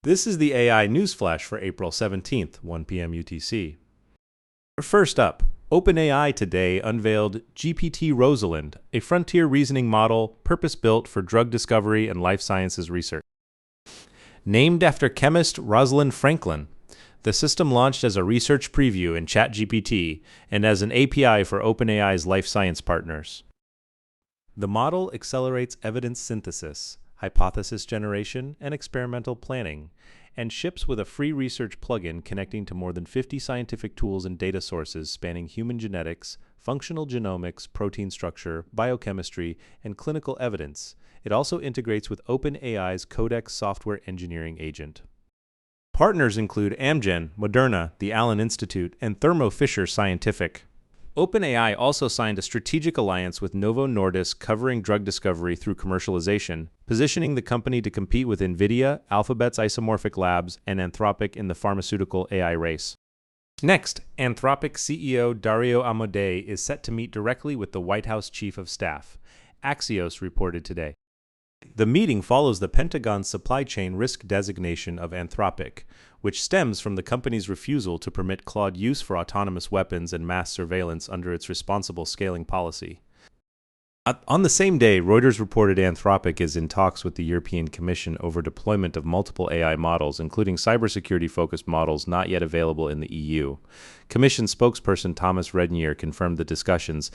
This is the AI News Flash for April 17th, 1 p.m. UTC. First up, OpenAI today unveiled GPT-Rosalind, a frontier reasoning model purpose-built for drug discovery and life sciences research. Named after chemist Rosalind Franklin, the system launched as a research preview in ChatGPT and as an API for OpenAI's life science partners. The model accelerates evidence synthesis, hypothesis generation, and experimental planning, and ships with a free research plugin connecting to more than 50 scientific tools and data sources spanning human genetics, functional genomics, protein structure, biochemistry, and clinical evidence. It also integrates with OpenAI's Codex software engineering agent. Partners include Amgen, Moderna, the Allen Institute, and Thermo Fisher Scientific. OpenAI also signed a strategic alliance with Novo Nordisk covering drug discovery through commercialization, positioning the company to compete with NVIDIA, Alphabet's Isomorphic Labs, and Anthropic in the pharmaceutical AI race. Next, Anthropic CEO Dario Amodei is set to meet directly with the White House Chief of Staff, Axios reported today. The meeting follows the Pentagon's supply chain risk designation of Anthropic, which stems from the company's refusal to permit Claude use for autonomous weapons and mass surveillance under its responsible scaling policy. On the same day, Reuters reported Anthropic is in talks with the European Commission over deployment of multiple AI models, including cybersecurity-focused models not yet available in the EU. Commission spokesperson Thomas Rednier confirmed the discussions,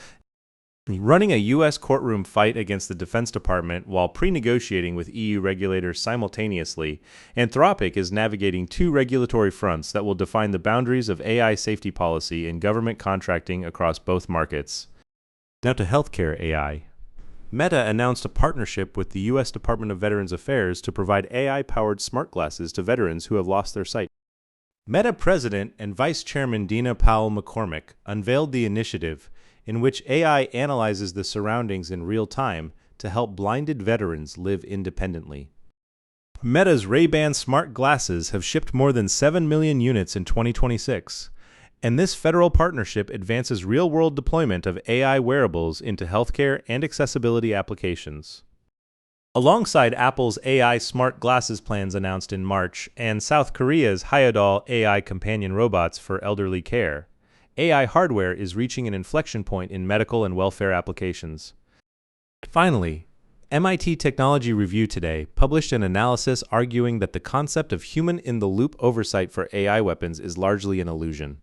running a U.S. courtroom fight against the Defense Department while pre-negotiating with EU regulators simultaneously. Anthropic is navigating two regulatory fronts that will define the boundaries of AI safety policy and government contracting across both markets. Now to healthcare AI. Meta announced a partnership with the U.S. Department of Veterans Affairs to provide AI-powered smart glasses to veterans who have lost their sight. Meta President and Vice Chairman Dina Powell-McCormick unveiled the initiative, in which AI analyzes the surroundings in real time to help blinded veterans live independently. Meta's Ray-Ban smart glasses have shipped more than 7 million units in 2026, and this federal partnership advances real-world deployment of AI wearables into healthcare and accessibility applications. Alongside Apple's AI smart glasses plans announced in March and South Korea's Hyodol AI companion robots for elderly care, AI hardware is reaching an inflection point in medical and welfare applications. Finally, MIT Technology Review today published an analysis arguing that the concept of human-in-the-loop oversight for AI weapons is largely an illusion.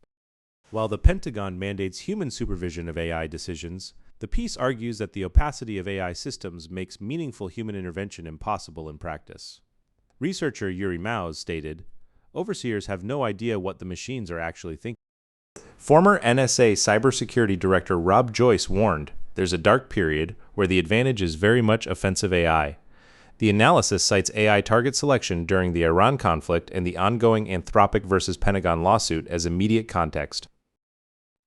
While the Pentagon mandates human supervision of AI decisions, the piece argues that the opacity of AI systems makes meaningful human intervention impossible in practice. Researcher Yuri Maus stated, "Overseers have no idea what the machines are actually thinking." Former NSA Cybersecurity Director Rob Joyce warned, "There's a dark period where the advantage is very much offensive AI." The analysis cites AI target selection during the Iran conflict and the ongoing Anthropic versus Pentagon lawsuit as immediate context.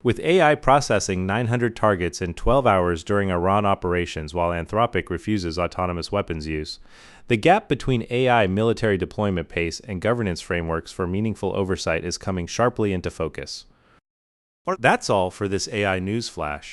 With AI processing 900 targets in 12 hours during Iran operations while Anthropic refuses autonomous weapons use, the gap between AI military deployment pace and governance frameworks for meaningful oversight is coming sharply into focus. That's all for this AI News Flash.